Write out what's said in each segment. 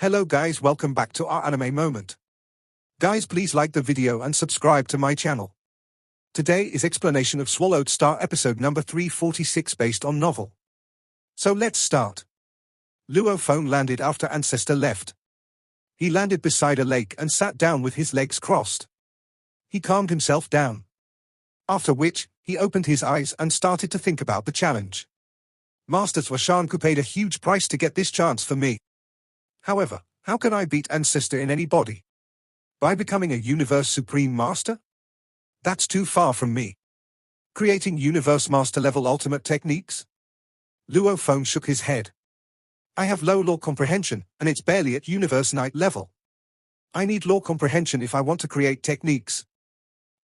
Hello guys, welcome back to our anime moment. Guys, please like the video and subscribe to my channel. Today is explanation of Swallowed Star episode number 346 based on novel. So let's start. Luo Feng landed after Ancestor left. He landed beside a lake and sat down with his legs crossed. He calmed himself down. After which, he opened his eyes and started to think about the challenge. Masters Washanku paid a huge price to get this chance for me. However, how can I beat Ancestor in any body? By becoming a Universe Supreme Master? That's too far from me. Creating Universe Master level ultimate techniques? Luo Feng shook his head. I have low law comprehension, and it's barely at Universe Knight level. I need law comprehension if I want to create techniques.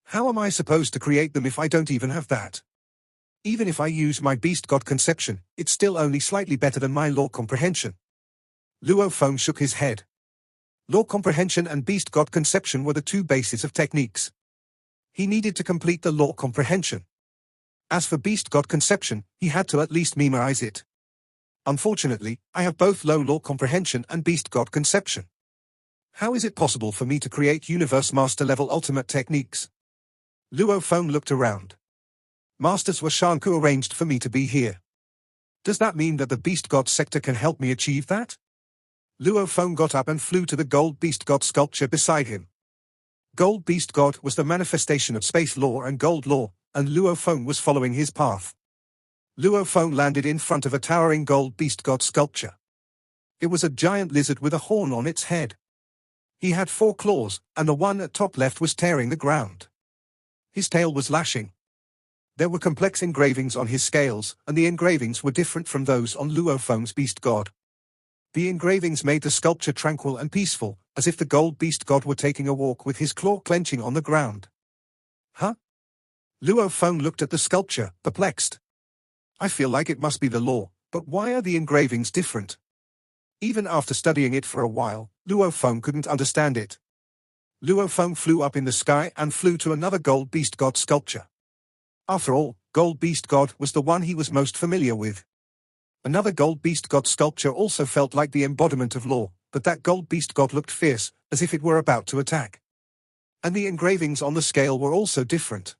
How am I supposed to create them if I don't even have that? Even if I use my Beast God conception, it's still only slightly better than my law comprehension. Luo Feng shook his head. Law comprehension and Beast God conception were the two bases of techniques. He needed to complete the law comprehension. As for Beast God conception, he had to at least memorize it. Unfortunately, I have both low law comprehension and Beast God conception. How is it possible for me to create Universe Master level ultimate techniques? Luo Feng looked around. Masters Washanku arranged for me to be here. Does that mean that the Beast God sector can help me achieve that? Luo Feng got up and flew to the gold Beast God sculpture beside him. Gold Beast God was the manifestation of space law and gold law, and Luo Feng was following his path. Luo Feng landed in front of a towering gold Beast God sculpture. It was a giant lizard with a horn on its head. He had 4 claws, and the one at top left was tearing the ground. His tail was lashing. There were complex engravings on his scales, and the engravings were different from those on Luo Feng's Beast God. The engravings made the sculpture tranquil and peaceful, as if the gold Beast God were taking a walk with his claw clenching on the ground. Huh? Luo Feng looked at the sculpture, perplexed. I feel like it must be the law, but why are the engravings different? Even after studying it for a while, Luo Feng couldn't understand it. Luo Feng flew up in the sky and flew to another gold Beast God sculpture. After all, gold Beast God was the one he was most familiar with. Another gold Beast God sculpture also felt like the embodiment of law, but that gold Beast God looked fierce, as if it were about to attack. And the engravings on the scale were also different.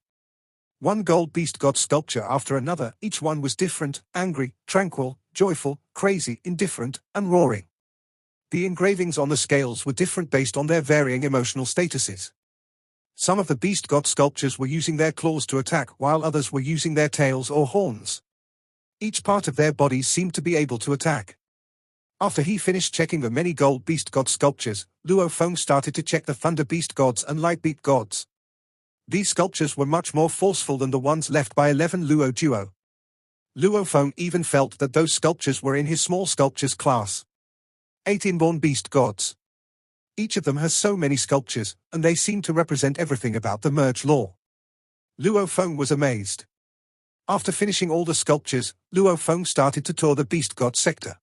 One gold Beast God sculpture after another, each one was different, angry, tranquil, joyful, crazy, indifferent, and roaring. The engravings on the scales were different based on their varying emotional statuses. Some of the Beast God sculptures were using their claws to attack, while others were using their tails or horns. Each part of their bodies seemed to be able to attack. After he finished checking the many gold Beast God sculptures, Luo Feng started to check the Thunder Beast Gods and Light Beast Gods. These sculptures were much more forceful than the ones left by 11 Luo Duo. Luo Feng even felt that those sculptures were in his small sculptures class. 8 inborn Beast Gods. Each of them has so many sculptures, and they seem to represent everything about the merge law. Luo Feng was amazed. After finishing all the sculptures, Luo Feng started to tour the Beast God sector.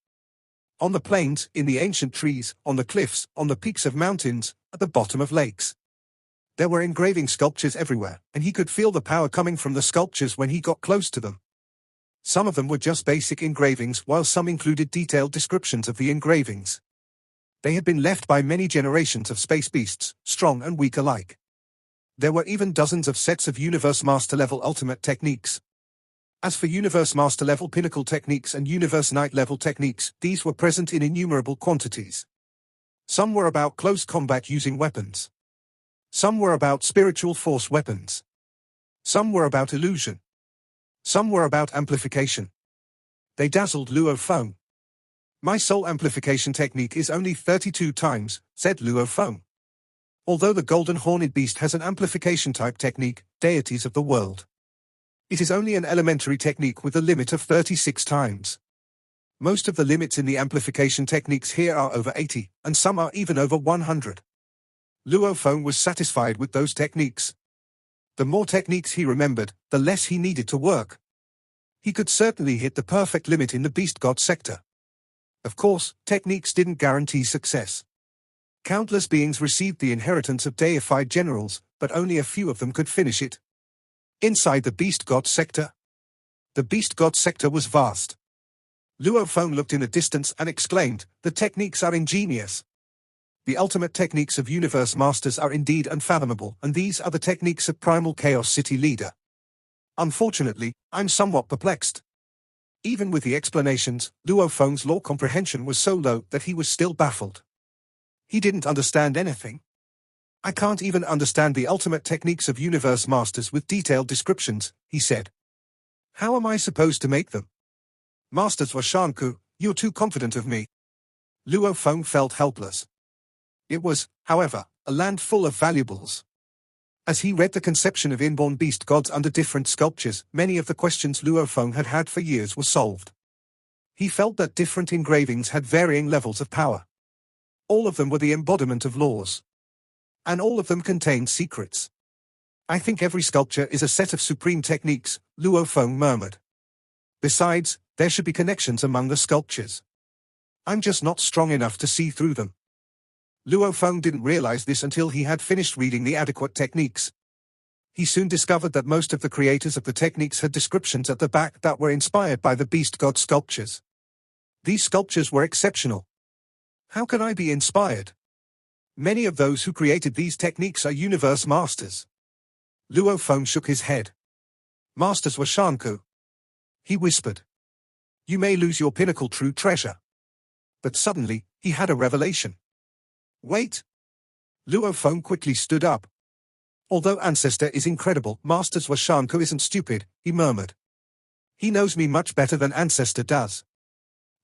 On the plains, in the ancient trees, on the cliffs, on the peaks of mountains, at the bottom of lakes. There were engraving sculptures everywhere, and he could feel the power coming from the sculptures when he got close to them. Some of them were just basic engravings, while some included detailed descriptions of the engravings. They had been left by many generations of space beasts, strong and weak alike. There were even dozens of sets of Universe Master level ultimate techniques. As for Universe Master level pinnacle techniques and Universe Knight level techniques, these were present in innumerable quantities. Some were about close combat using weapons. Some were about spiritual force weapons. Some were about illusion. Some were about amplification. They dazzled Luo Feng. My soul amplification technique is only 32 times, said Luo Feng. Although the Golden Horned Beast has an amplification type technique, Deities of the World. It is only an elementary technique with a limit of 36 times. Most of the limits in the amplification techniques here are over 80, and some are even over 100. Luo Feng was satisfied with those techniques. The more techniques he remembered, the less he needed to work. He could certainly hit the perfect limit in the Beast God sector. Of course, techniques didn't guarantee success. Countless beings received the inheritance of deified generals, but only a few of them could finish it. Inside the Beast God sector. The Beast God sector was vast. Luo Feng looked in the distance and exclaimed, "The techniques are ingenious. The ultimate techniques of universe masters are indeed unfathomable, and these are the techniques of primal chaos city leader. Unfortunately, I'm somewhat perplexed." Even with the explanations, Luo Feng's law comprehension was so low that he was still baffled. He didn't understand anything. "I can't even understand the ultimate techniques of universe masters with detailed descriptions," he said. "How am I supposed to make them?" "Masters Washanku, you're too confident of me." Luo Feng felt helpless. It was, however, a land full of valuables. As he read the conception of inborn beast gods under different sculptures, many of the questions Luo Feng had had for years were solved. He felt that different engravings had varying levels of power. All of them were the embodiment of laws. And all of them contained secrets. "I think every sculpture is a set of supreme techniques," Luo Feng murmured. "Besides, there should be connections among the sculptures. I'm just not strong enough to see through them." Luo Feng didn't realize this until he had finished reading the adequate techniques. He soon discovered that most of the creators of the techniques had descriptions at the back that were inspired by the beast god sculptures. These sculptures were exceptional. How can I be inspired? Many of those who created these techniques are universe masters. Luo Feng shook his head. "Masters were Shanku," he whispered. "You may lose your pinnacle true treasure." But suddenly, he had a revelation. "Wait." Luo Feng quickly stood up. "Although Ancestor is incredible, Masters Washanku isn't stupid," he murmured. "He knows me much better than Ancestor does.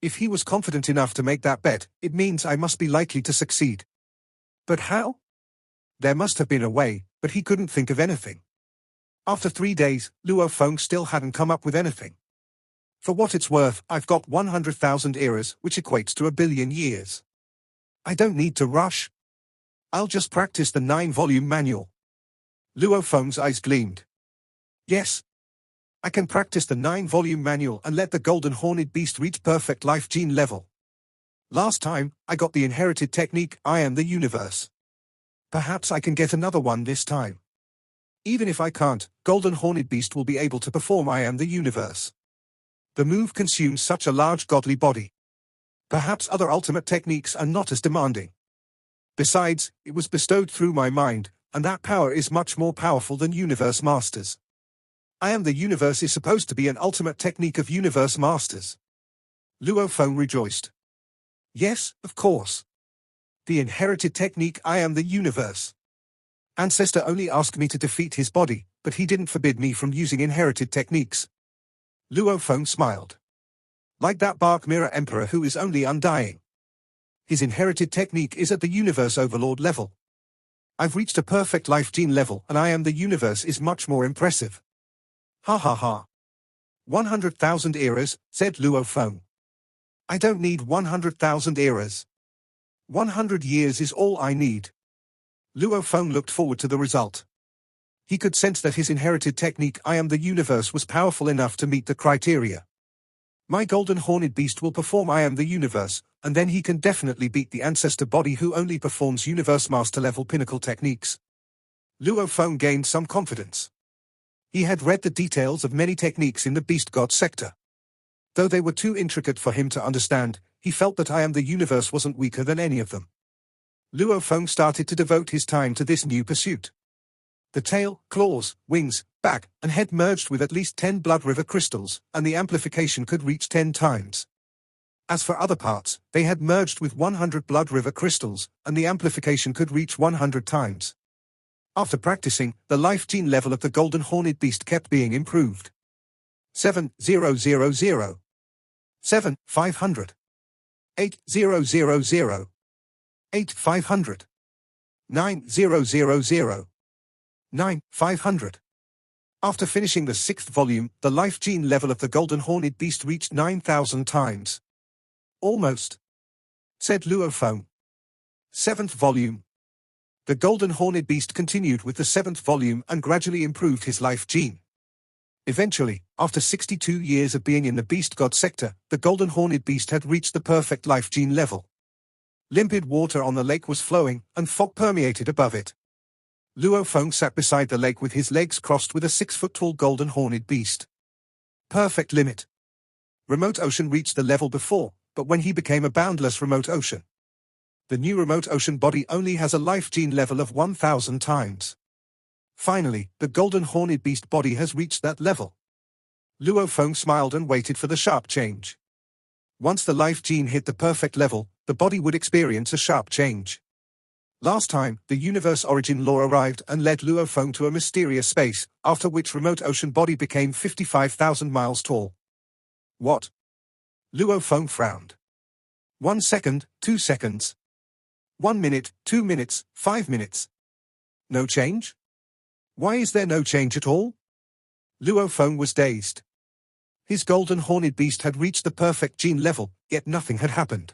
If he was confident enough to make that bet, it means I must be likely to succeed. But how? There must have been a way, but he couldn't think of anything." After 3 days, Luo Feng still hadn't come up with anything. "For what it's worth, I've got 100,000 eras, which equates to 1,000,000,000 years. I don't need to rush. I'll just practice the 9-volume manual." Luo Feng's eyes gleamed. "Yes. I can practice the 9-volume manual and let the golden horned beast reach perfect life gene level. Last time, I got the inherited technique, I am the universe. Perhaps I can get another one this time. Even if I can't, golden horned beast will be able to perform I am the universe. The move consumes such a large godly body. Perhaps other ultimate techniques are not as demanding. Besides, it was bestowed through my mind, and that power is much more powerful than universe masters. I am the universe is supposed to be an ultimate technique of universe masters." Luo Feng rejoiced. "Yes, of course. The inherited technique I am the universe. Ancestor only asked me to defeat his body, but he didn't forbid me from using inherited techniques." Luo Feng smiled. "Like that Bark Mirror Emperor who is only undying. His inherited technique is at the Universe Overlord level. I've reached a perfect life gene level and I am the universe is much more impressive." "Ha ha ha. 100,000 eras," said Luo Feng. "I don't need 100,000 eras. 100 years is all I need." Luo Feng looked forward to the result. He could sense that his inherited technique I am the universe was powerful enough to meet the criteria. My golden horned beast will perform I am the universe, and then he can definitely beat the ancestor body who only performs universe master level pinnacle techniques. Luo Feng gained some confidence. He had read the details of many techniques in the beast god sector. Though they were too intricate for him to understand, he felt that I am the universe wasn't weaker than any of them. Luo Feng started to devote his time to this new pursuit. The tail, claws, wings, back, and head merged with at least 10 blood river crystals, and the amplification could reach 10 times. As for other parts, they had merged with 100 blood river crystals, and the amplification could reach 100 times. After practicing, the life gene level of the golden horned beast kept being improved. 7,000. 7,500. 8,000. 8,500. 9,000. 9,500. After finishing the 6th volume, the life gene level of the golden horned beast reached 9,000 times. "Almost," said Luo Feng. 7th volume. The golden horned beast continued with the 7th volume and gradually improved his life gene. Eventually, after 62 years of being in the beast god sector, the golden horned beast had reached the perfect life gene level. Limpid water on the lake was flowing, and fog permeated above it. Luo Feng sat beside the lake with his legs crossed with a 6-foot-tall golden horned beast. Perfect limit. Remote ocean reached the level before, but when he became a boundless remote ocean. The new remote ocean body only has a life gene level of 1,000 times. Finally, the golden horned beast body has reached that level. Luo Feng smiled and waited for the sharp change. Once the life gene hit the perfect level, the body would experience a sharp change. Last time, the universe origin law arrived and led Luo Feng to a mysterious space, after which remote ocean body became 55,000 miles tall. What? Luo Feng frowned. 1 second, 2 seconds. 1 minute, 2 minutes, 5 minutes. No change? Why is there no change at all? Luo Feng was dazed. His golden horned beast had reached the perfect gene level, yet nothing had happened.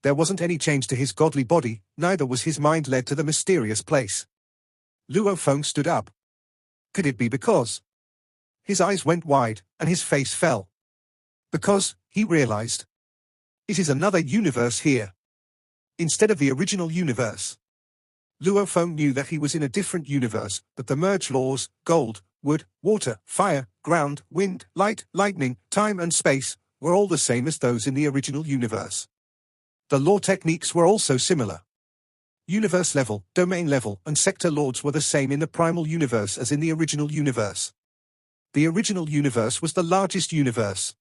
There wasn't any change to his godly body, neither was his mind led to the mysterious place. Luo Feng stood up. Could it be because? His eyes went wide, and his face fell. Because, he realized. It is another universe here. Instead of the original universe. Luo Feng knew that he was in a different universe, but the merge laws, gold, wood, water, fire, ground, wind, light, lightning, time and space, were all the same as those in the original universe. The law techniques were also similar. Universe level, domain level, and sector lords were the same in the primal universe as in the original universe. The original universe was the largest universe.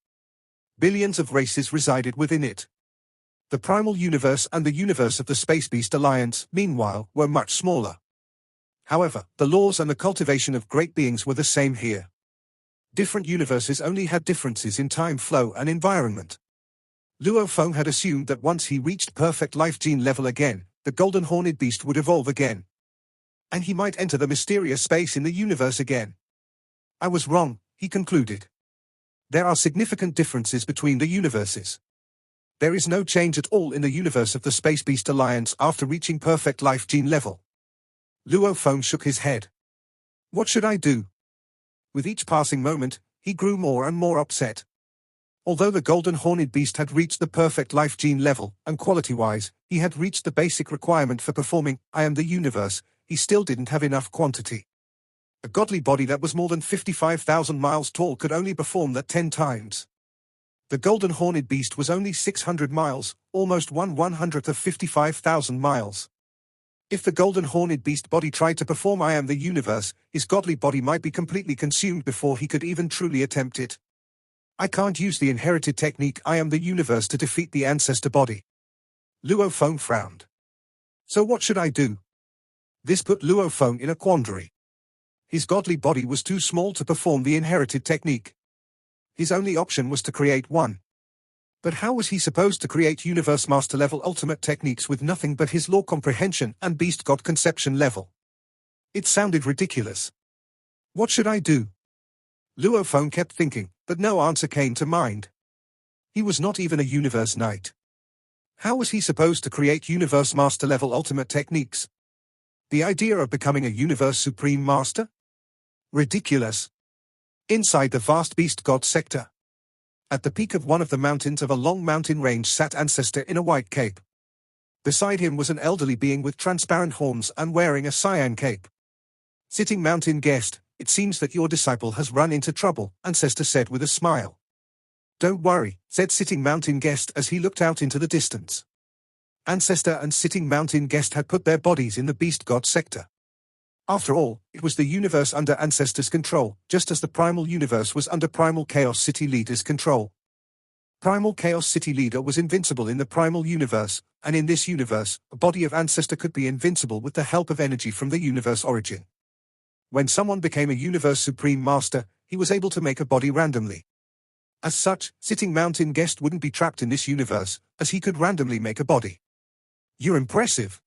Billions of races resided within it. The primal universe and the universe of the Space Beast Alliance, meanwhile, were much smaller. However, the laws and the cultivation of great beings were the same here. Different universes only had differences in time flow and environment. Luo Feng had assumed that once he reached perfect life gene level again, the golden horned beast would evolve again. And he might enter the mysterious space in the universe again. I was wrong, he concluded. There are significant differences between the universes. There is no change at all in the universe of the Space Beast Alliance after reaching perfect life gene level. Luo Feng shook his head. What should I do? With each passing moment, he grew more and more upset. Although the golden horned beast had reached the perfect life gene level, and quality-wise, he had reached the basic requirement for performing I Am the Universe, he still didn't have enough quantity. A godly body that was more than 55,000 miles tall could only perform that 10 times. The golden horned beast was only 600 miles, almost 1/100th of 55,000 miles. If the golden horned beast body tried to perform I Am the Universe, his godly body might be completely consumed before he could even truly attempt it. I can't use the inherited technique I Am the Universe to defeat the Ancestor body. Luo Feng frowned. So what should I do? This put Luo Feng in a quandary. His godly body was too small to perform the inherited technique. His only option was to create one. But how was he supposed to create Universe Master level ultimate techniques with nothing but his law comprehension and beast god conception level? It sounded ridiculous. What should I do? Luo Feng kept thinking, but no answer came to mind. He was not even a Universe Knight. How was he supposed to create Universe Master level ultimate techniques? The idea of becoming a Universe Supreme Master? Ridiculous. Inside the vast beast god sector. At the peak of one of the mountains of a long mountain range sat Ancestor in a white cape. Beside him was an elderly being with transparent horns and wearing a cyan cape. Sitting mountain guest, it seems that your disciple has run into trouble, Ancestor said with a smile. Don't worry, said Sitting Mountain Guest as he looked out into the distance. Ancestor and Sitting Mountain Guest had put their bodies in the beast god sector. After all, it was the universe under Ancestor's control, just as the primal universe was under Primal Chaos City Leader's control. Primal Chaos City Leader was invincible in the primal universe, and in this universe, a body of Ancestor could be invincible with the help of energy from the universe origin. When someone became a Universe Supreme Master, he was able to make a body randomly. As such, Sitting Mountain Guest wouldn't be trapped in this universe, as he could randomly make a body. You're impressive!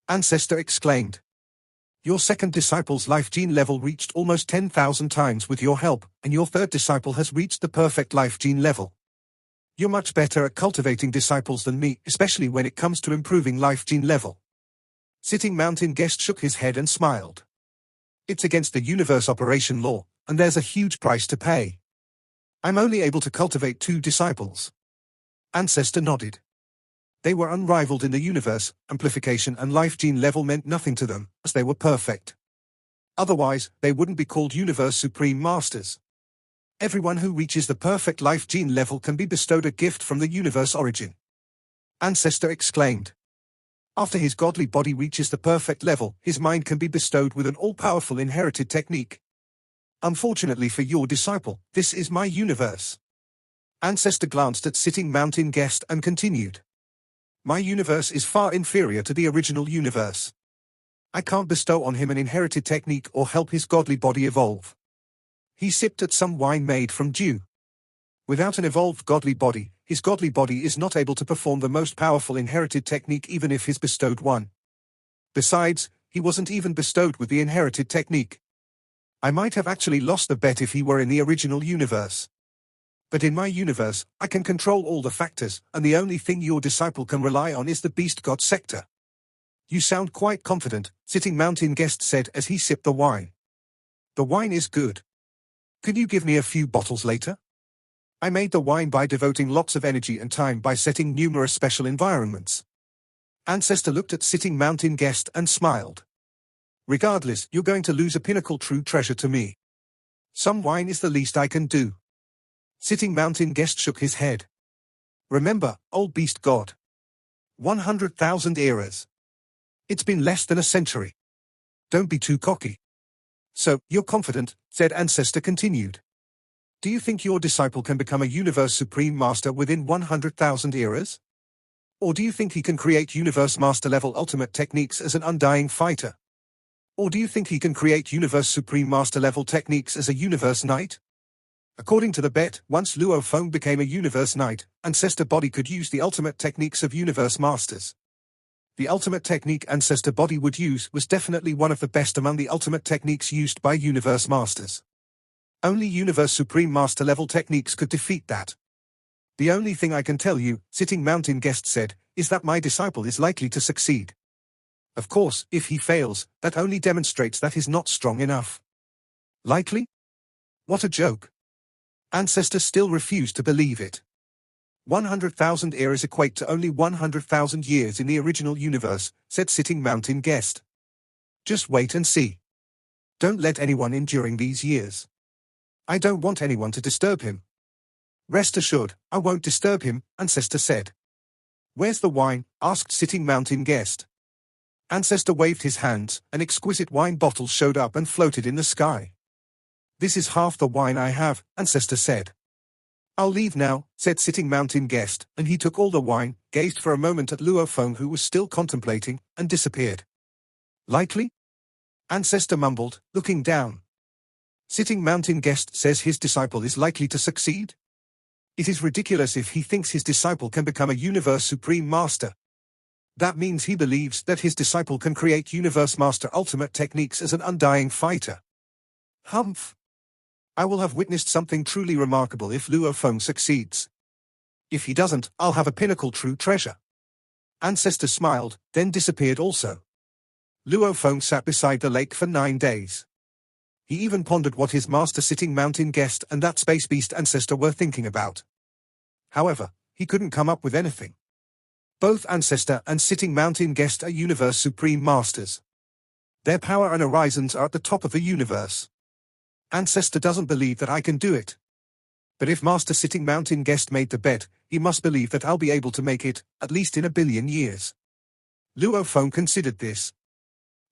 Ancestor exclaimed. Your second disciple's life gene level reached almost 10,000 times with your help, and your third disciple has reached the perfect life gene level. You're much better at cultivating disciples than me, especially when it comes to improving life gene level. Sitting Mountain Guest shook his head and smiled. It's against the universe operation law, and there's a huge price to pay. I'm only able to cultivate 2 disciples. Ancestor nodded. They were unrivaled in the universe, amplification and life gene level meant nothing to them, as they were perfect. Otherwise, they wouldn't be called Universe Supreme Masters. Everyone who reaches the perfect life gene level can be bestowed a gift from the universe origin. Ancestor exclaimed. After his godly body reaches the perfect level, his mind can be bestowed with an all-powerful inherited technique. Unfortunately for your disciple, this is my universe. Ancestor glanced at sitting mountain guest and continued. My universe is far inferior to the original universe. I can't bestow on him an inherited technique or help his godly body evolve. He sipped at some wine made from dew. Without an evolved godly body, his godly body is not able to perform the most powerful inherited technique even if he's bestowed one. Besides, he wasn't even bestowed with the inherited technique. I might have actually lost the bet if he were in the original universe. But in my universe, I can control all the factors, and the only thing your disciple can rely on is the beast god sector. You sound quite confident, sitting mountain guest said as he sipped the wine. The wine is good. Could you give me a few bottles later? I made the wine by devoting lots of energy and time by setting numerous special environments. Ancestor looked at sitting mountain guest and smiled. Regardless, you're going to lose a pinnacle true treasure to me. Some wine is the least I can do. Sitting mountain guest shook his head. Remember, old beast god. 100,000 eras. It's been less than a century. Don't be too cocky. So, you're confident, said Ancestor continued. Do you think your disciple can become a universe supreme master within 100,000 eras? Or do you think he can create universe master level ultimate techniques as an undying fighter? Or do you think he can create universe supreme master level techniques as a universe knight? According to the bet, once Luo Feng became a universe knight, Ancestor body could use the ultimate techniques of universe masters. The ultimate technique Ancestor body would use was definitely one of the best among the ultimate techniques used by universe masters. Only universe supreme master level techniques could defeat that. The only thing I can tell you, sitting mountain guest said, is that my disciple is likely to succeed. Of course, if he fails, that only demonstrates that he's not strong enough. Likely? What a joke. Ancestor still refused to believe it. 100,000 eras equate to only 100,000 years in the original universe, said sitting mountain guest. Just wait and see. Don't let anyone in during these years. I don't want anyone to disturb him. Rest assured, I won't disturb him, Ancestor said. Where's the wine? Asked sitting mountain guest. Ancestor waved his hands, an exquisite wine bottle showed up and floated in the sky. This is half the wine I have, Ancestor said. I'll leave now, said sitting mountain guest, and he took all the wine, gazed for a moment at Luo Feng who was still contemplating, and disappeared. Likely? Ancestor mumbled, looking down. Sitting mountain guest says his disciple is likely to succeed? It is ridiculous if he thinks his disciple can become a universe supreme master. That means he believes that his disciple can create universe master ultimate techniques as an undying fighter. Humph. I will have witnessed something truly remarkable if Luo Feng succeeds. If he doesn't, I'll have a pinnacle true treasure. Ancestor smiled, then disappeared also. Luo Feng sat beside the lake for 9 days. He even pondered what his master sitting mountain guest and that space beast Ancestor were thinking about. However, he couldn't come up with anything. Both Ancestor and sitting mountain guest are universe supreme masters. Their power and horizons are at the top of the universe. Ancestor doesn't believe that I can do it. But if Master Sitting Mountain Guest made the bet, he must believe that I'll be able to make it, at least in 1 billion years. Luo Feng considered this.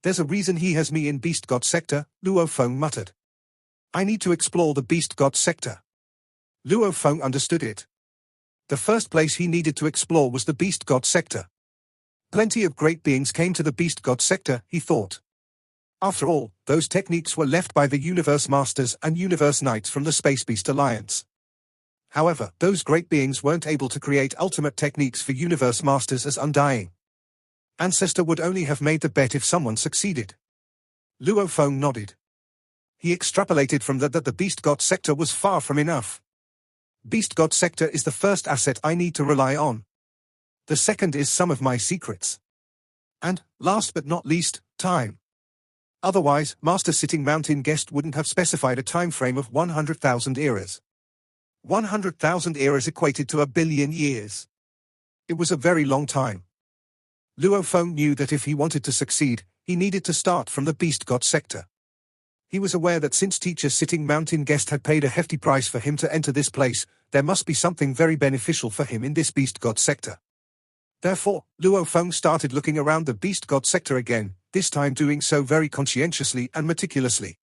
There's a reason he has me in Beast God Sector, Luo Feng muttered. I need to explore the Beast God Sector. Luo Feng understood it. The first place he needed to explore was the Beast God Sector. Plenty of great beings came to the Beast God Sector, he thought. After all, those techniques were left by the Universe Masters and Universe Knights from the Space Beast Alliance. However, those great beings weren't able to create ultimate techniques for Universe Masters as undying. Ancestor would only have made the bet if someone succeeded. Luo Feng nodded. He extrapolated from that the Beast God Sector was far from enough. Beast God Sector is the first asset I need to rely on. The second is some of my secrets. And, last but not least, time. Otherwise, Master Sitting Mountain Guest wouldn't have specified a time frame of 100,000 eras. 100,000 eras equated to 1 billion years. It was a very long time. Luo Feng knew that if he wanted to succeed, he needed to start from the Beast God Sector. He was aware that since teacher sitting mountain guest had paid a hefty price for him to enter this place, there must be something very beneficial for him in this beast god sector. Therefore, Luo Feng started looking around the beast god sector again, this time doing so very conscientiously and meticulously.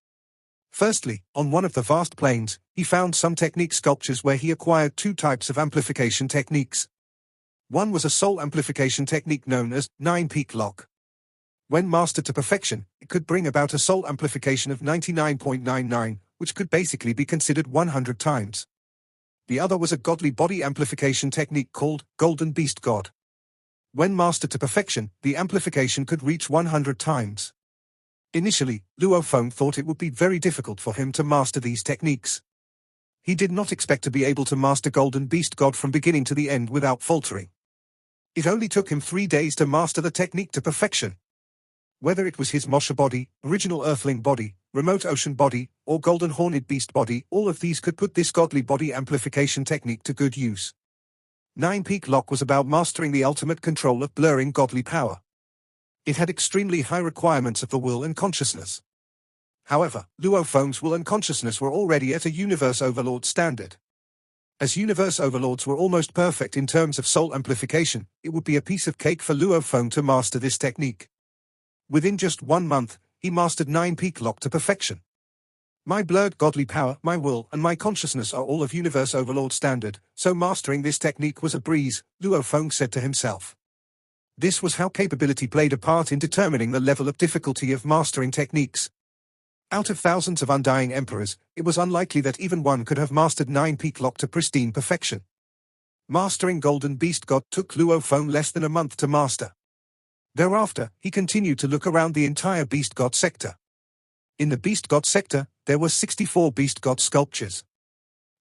Firstly, on one of the vast plains, he found some technique sculptures where he acquired two types of amplification techniques. One was a soul amplification technique known as 9-peak lock. When mastered to perfection, it could bring about a soul amplification of 99.99, which could basically be considered 100 times. The other was a godly body amplification technique called Golden Beast God. When mastered to perfection, the amplification could reach 100 times. Initially, Luo Feng thought it would be very difficult for him to master these techniques. He did not expect to be able to master Golden Beast God from beginning to the end without faltering. It only took him 3 days to master the technique to perfection. Whether it was his Mosha body, original Earthling body, remote ocean body, or golden horned beast body, all of these could put this godly body amplification technique to good use. 9-peak lock was about mastering the ultimate control of blurring godly power. It had extremely high requirements of the will and consciousness. However, Luo Feng's will and consciousness were already at a universe overlord standard. As universe overlords were almost perfect in terms of soul amplification, it would be a piece of cake for Luo Feng to master this technique. Within just 1 month, he mastered 9-peak lock to perfection. My blurred godly power, my will, and my consciousness are all of universe overlord standard, so mastering this technique was a breeze, Luo Feng said to himself. This was how capability played a part in determining the level of difficulty of mastering techniques. Out of thousands of undying emperors, it was unlikely that even one could have mastered 9-peak lock to pristine perfection. Mastering Golden Beast God took Luo Feng less than a month to master. Thereafter, he continued to look around the entire beast god sector. In the beast god sector, there were 64 beast god sculptures.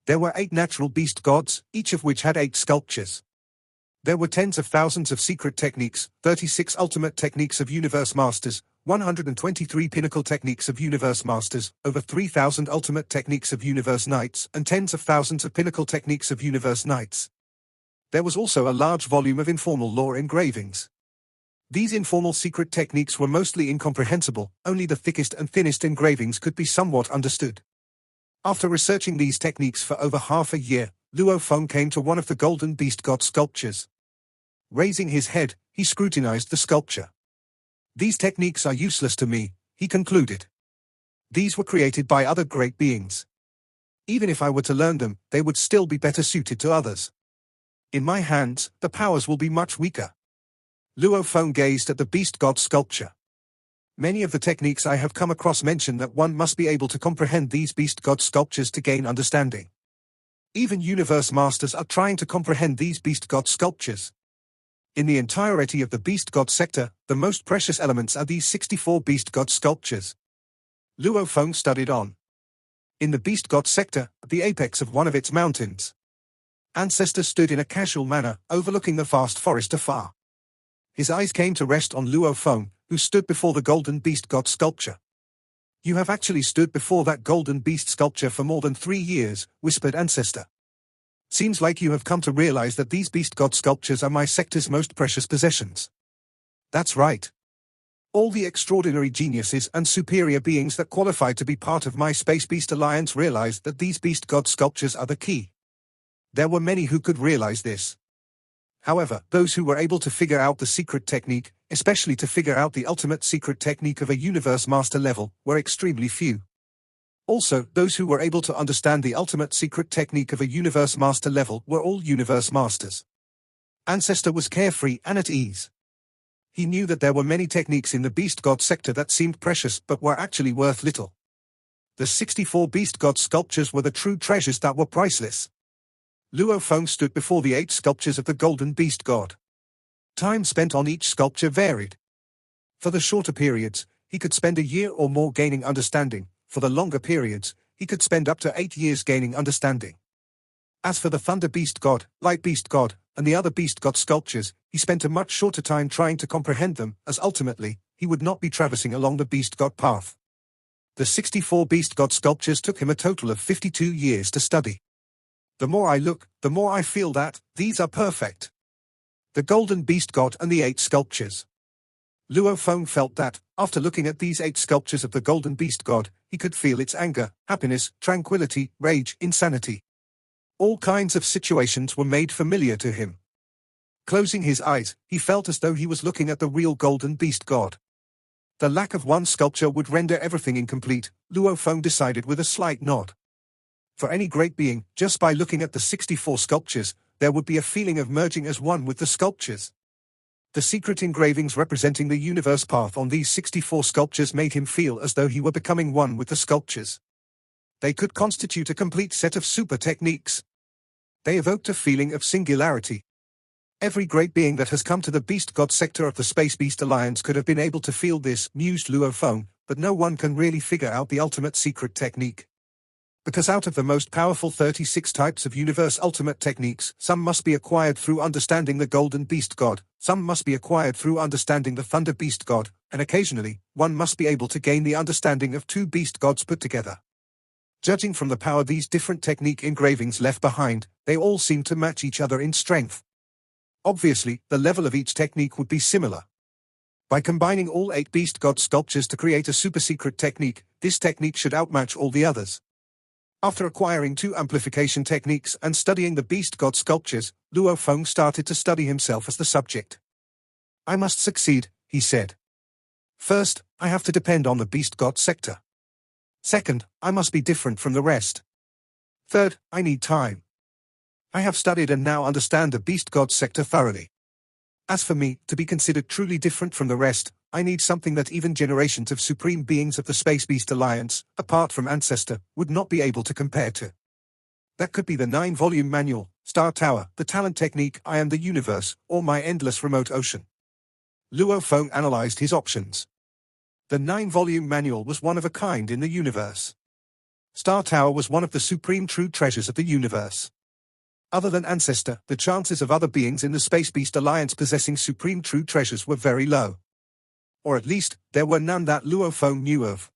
There were 8 natural beast gods, each of which had 8 sculptures. There were tens of thousands of secret techniques, 36 ultimate techniques of universe masters, 123 pinnacle techniques of universe masters, over 3,000 ultimate techniques of universe knights, and tens of thousands of pinnacle techniques of universe knights. There was also a large volume of informal lore engravings. These informal secret techniques were mostly incomprehensible, only the thickest and thinnest engravings could be somewhat understood. After researching these techniques for over half a year, Luo Feng came to one of the Golden Beast God sculptures. Raising his head, he scrutinized the sculpture. These techniques are useless to me, he concluded. These were created by other great beings. Even if I were to learn them, they would still be better suited to others. In my hands, the powers will be much weaker. Luo Feng gazed at the beast god sculpture. Many of the techniques I have come across mention that one must be able to comprehend these beast god sculptures to gain understanding. Even universe masters are trying to comprehend these beast god sculptures. In the entirety of the beast god sector, the most precious elements are these 64 beast god sculptures. Luo Feng studied on. In the beast god sector, at the apex of one of its mountains, Ancestor stood in a casual manner, overlooking the vast forest afar. His eyes came to rest on Luo Feng, who stood before the golden beast god sculpture. You have actually stood before that golden beast sculpture for more than 3 years, whispered Ancestor. Seems like you have come to realize that these beast god sculptures are my sector's most precious possessions. That's right. All the extraordinary geniuses and superior beings that qualified to be part of my Space Beast Alliance realized that these beast god sculptures are the key. There were many who could realize this. However, those who were able to figure out the secret technique, especially to figure out the ultimate secret technique of a universe master level, were extremely few. Also, those who were able to understand the ultimate secret technique of a universe master level were all universe masters. Ancestor was carefree and at ease. He knew that there were many techniques in the beast god sector that seemed precious but were actually worth little. The 64 beast god sculptures were the true treasures that were priceless. Luo Feng stood before the 8 sculptures of the golden beast god. Time spent on each sculpture varied. For the shorter periods, he could spend a year or more gaining understanding. For the longer periods, he could spend up to 8 years gaining understanding. As for the Thunder Beast God, Light Beast God, and the other Beast God sculptures, he spent a much shorter time trying to comprehend them, as ultimately, he would not be traversing along the Beast God path. The 64 Beast God sculptures took him a total of 52 years to study. The more I look, the more I feel that these are perfect. The Golden Beast God and the 8 sculptures. Luo Feng felt that, after looking at these 8 sculptures of the golden beast god, he could feel its anger, happiness, tranquility, rage, insanity. All kinds of situations were made familiar to him. Closing his eyes, he felt as though he was looking at the real golden beast god. The lack of one sculpture would render everything incomplete, Luo Feng decided with a slight nod. For any great being, just by looking at the 64 sculptures, there would be a feeling of merging as one with the sculptures. The secret engravings representing the universe path on these 64 sculptures made him feel as though he were becoming one with the sculptures. They could constitute a complete set of super techniques. They evoked a feeling of singularity. Every great being that has come to the Beast God sector of the Space Beast Alliance could have been able to feel this, mused Luo Feng, but no one can really figure out the ultimate secret technique. Because out of the most powerful 36 types of universe ultimate techniques, some must be acquired through understanding the Golden Beast God, some must be acquired through understanding the Thunder Beast God, and occasionally, one must be able to gain the understanding of 2 beast gods put together. Judging from the power these different technique engravings left behind, they all seem to match each other in strength. Obviously, the level of each technique would be similar. By combining all 8 beast god sculptures to create a super secret technique, this technique should outmatch all the others. After acquiring 2 amplification techniques and studying the beast god sculptures, Luo Feng started to study himself as the subject. I must succeed, he said. First, I have to depend on the beast god sector. Second, I must be different from the rest. Third, I need time. I have studied and now understand the beast god sector thoroughly. As for me, to be considered truly different from the rest, I need something that even generations of supreme beings of the Space Beast Alliance, apart from Ancestor, would not be able to compare to. That could be the 9-volume manual, Star Tower, the talent technique I Am the Universe, or my endless remote ocean. Luo Feng analyzed his options. The 9-volume manual was one of a kind in the universe. Star Tower was one of the supreme true treasures of the universe. Other than Ancestor, the chances of other beings in the Space Beast Alliance possessing supreme true treasures were very low. Or at least, there were none that Luo Feng knew of.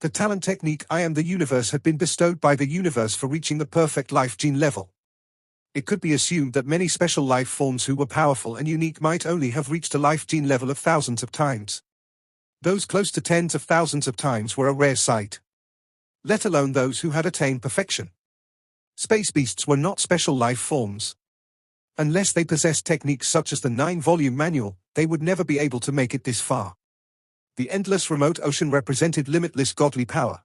The talent technique I Am the Universe had been bestowed by the universe for reaching the perfect life gene level. It could be assumed that many special life forms who were powerful and unique might only have reached a life gene level of thousands of times. Those close to tens of thousands of times were a rare sight. Let alone those who had attained perfection. Space beasts were not special life forms. Unless they possessed techniques such as the 9-volume manual, they would never be able to make it this far. The endless remote ocean represented limitless godly power.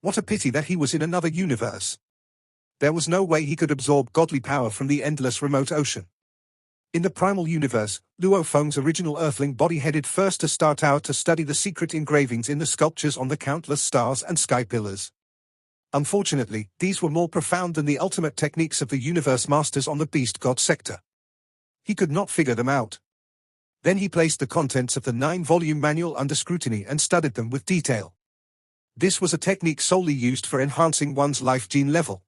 What a pity that he was in another universe. There was no way he could absorb godly power from the endless remote ocean. In the primal universe, Luo Feng's original earthling body headed first to Star Tower to study the secret engravings in the sculptures on the countless stars and sky pillars. Unfortunately, these were more profound than the ultimate techniques of the universe masters on the beast god sector. He could not figure them out. Then he placed the contents of the 9-volume manual under scrutiny and studied them with detail. This was a technique solely used for enhancing one's life gene level.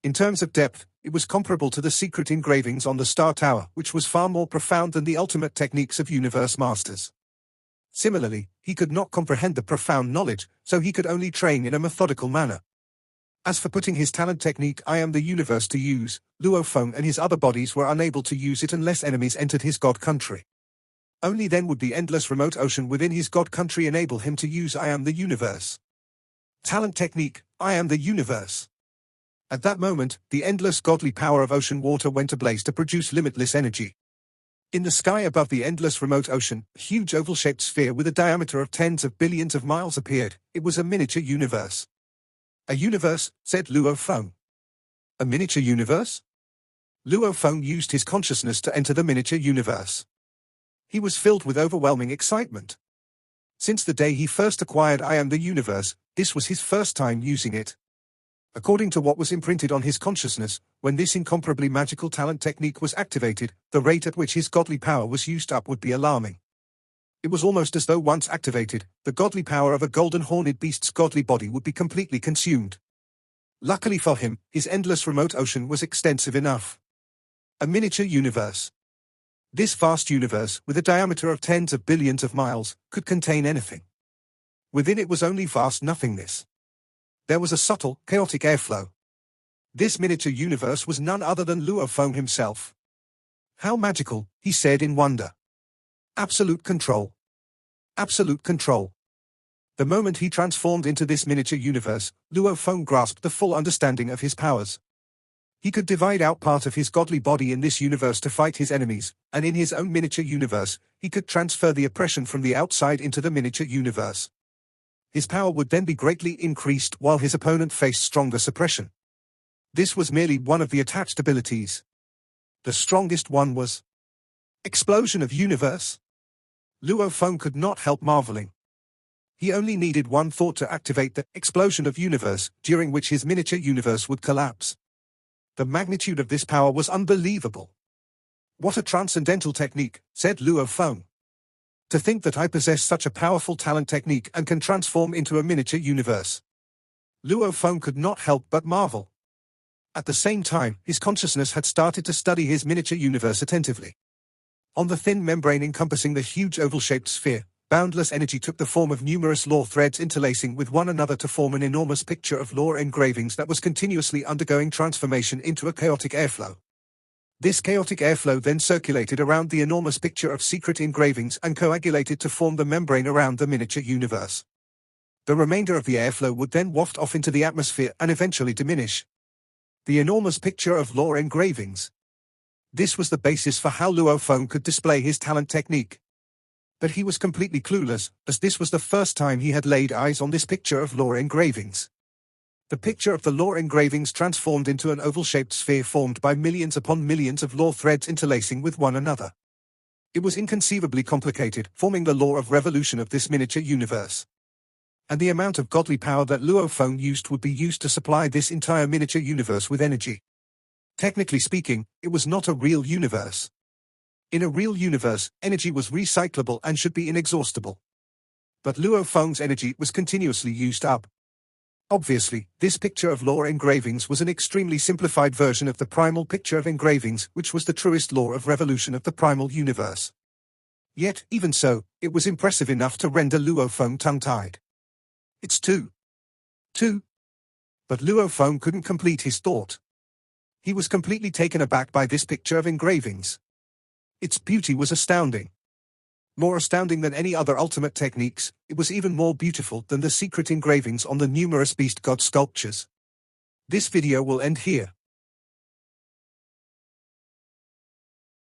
In terms of depth, it was comparable to the secret engravings on the Star Tower, which was far more profound than the ultimate techniques of universe masters. Similarly, he could not comprehend the profound knowledge, so he could only train in a methodical manner. As for putting his talent technique I Am the Universe to use, Luo Feng and his other bodies were unable to use it unless enemies entered his god country. Only then would the endless remote ocean within his god country enable him to use I Am the Universe. Talent technique, I Am the Universe. At that moment, the endless godly power of ocean water went ablaze to produce limitless energy. In the sky above the endless remote ocean, a huge oval-shaped sphere with a diameter of tens of billions of miles appeared. It was a miniature universe. A universe, said Luo Feng. A miniature universe? Luo Feng used his consciousness to enter the miniature universe. He was filled with overwhelming excitement. Since the day he first acquired I Am the Universe, this was his first time using it. According to what was imprinted on his consciousness, when this incomparably magical talent technique was activated, the rate at which his godly power was used up would be alarming. It was almost as though once activated, the godly power of a golden horned beast's godly body would be completely consumed. Luckily for him, his endless remote ocean was extensive enough. A miniature universe. This vast universe, with a diameter of tens of billions of miles, could contain anything. Within it was only vast nothingness. There was a subtle, chaotic airflow. This miniature universe was none other than Luo Feng himself. How magical, he said in wonder. Absolute control. Absolute control. The moment he transformed into this miniature universe, Luo Feng grasped the full understanding of his powers. He could divide out part of his godly body in this universe to fight his enemies, and in his own miniature universe, he could transfer the oppression from the outside into the miniature universe. His power would then be greatly increased while his opponent faced stronger suppression. This was merely one of the attached abilities. The strongest one was Explosion of Universe. Luo Feng could not help marveling. He only needed one thought to activate the Explosion of Universe, during which his miniature universe would collapse. The magnitude of this power was unbelievable. What a transcendental technique, said Luo Feng. To think that I possess such a powerful talent technique and can transform into a miniature universe. Luo Feng could not help but marvel. At the same time, his consciousness had started to study his miniature universe attentively. On the thin membrane encompassing the huge oval-shaped sphere, boundless energy took the form of numerous law threads interlacing with one another to form an enormous picture of law engravings that was continuously undergoing transformation into a chaotic airflow. This chaotic airflow then circulated around the enormous picture of secret engravings and coagulated to form the membrane around the miniature universe. The remainder of the airflow would then waft off into the atmosphere and eventually diminish. The enormous picture of law engravings. This was the basis for how Luo Feng could display his talent technique. But he was completely clueless, as this was the first time he had laid eyes on this picture of law engravings. The picture of the law engravings transformed into an oval-shaped sphere formed by millions upon millions of law threads interlacing with one another. It was inconceivably complicated, forming the law of revolution of this miniature universe. And the amount of godly power that Luo Feng used would be used to supply this entire miniature universe with energy. Technically speaking, it was not a real universe. In a real universe, energy was recyclable and should be inexhaustible. But Luo Feng's energy was continuously used up. Obviously, this picture of law engravings was an extremely simplified version of the primal picture of engravings, which was the truest law of revolution of the primal universe. Yet, even so, it was impressive enough to render Luo Feng tongue-tied. It's two. But Luo Feng couldn't complete his thought. He was completely taken aback by this picture of engravings. Its beauty was astounding. More astounding than any other ultimate techniques, it was even more beautiful than the secret engravings on the numerous beast god sculptures. This video will end here.